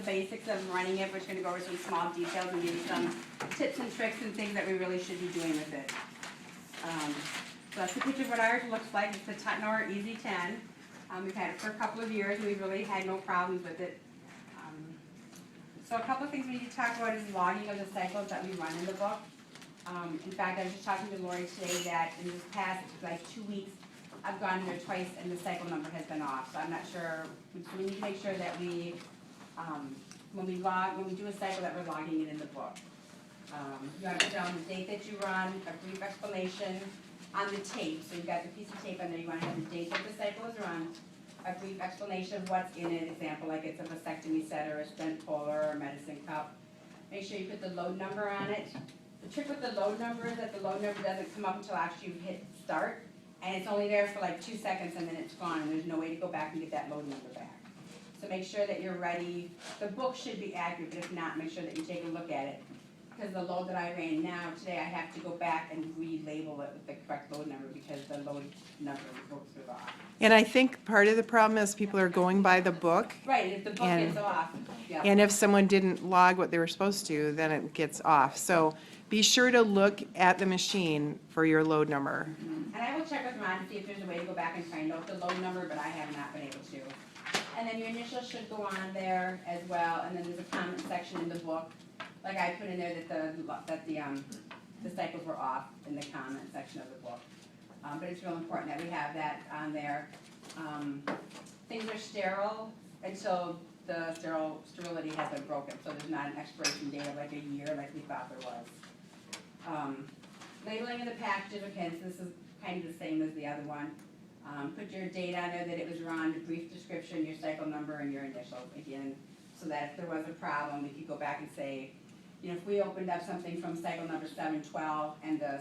basics of running it. We're just gonna go over some small details and give you some tips and tricks and things that we really should be doing with it. So that's a picture of what ours looks like. It's the Tutnor Easy 10. We've had it for a couple of years and we've really had no problems with it. So a couple of things we need to talk about is logging of the cycles that we run in the book. In fact, I was just talking to Lori today that in this past, like 2 weeks, I've gone here twice and the cycle number has been off. So I'm not sure, so we need to make sure that we, when we do a cycle, that we're logging it in the book. You want to put down the date that you run, a brief explanation on the tape. So you've got the piece of tape on there, you want to have the date that the cycle is run, a brief explanation of what's in it, example, like it's a vasectomy set or a stent puller or a medicine cup. Make sure you put the load number on it. The trick with the load number is that the load number doesn't come up until after you hit start, and it's only there for like 2 seconds and then it's gone, and there's no way to go back and get that load number back. So make sure that you're ready. The book should be accurate, but if not, make sure that you take a look at it. Because the load that I ran now, today I have to go back and relabel it with the correct load number because the load number books are off. And I think part of the problem is people are going by the book. Right, if the book And- is off, yeah. And if someone didn't log what they were supposed to, then it gets off. So be sure to look at the machine for your load number. And I will check with Ron to see if there's a way to go back and find out the load number, but I have not been able to. And then your initials should go on there as well, and then there's a comment section in the book. Like I put in there that the cycles were off in the comment section of the book. But it's real important that we have that on there. Things are sterile until the sterility has been broken, so there's not an expiration date of like a year like we thought there was. Labeling of the packages, okay, so this is kind of the same as the other one. Put your date on there that it was run, a brief description, your cycle number, and your initials again, so that if there was a problem, we could go back and say, you know, if we opened up something from cycle number 712 and the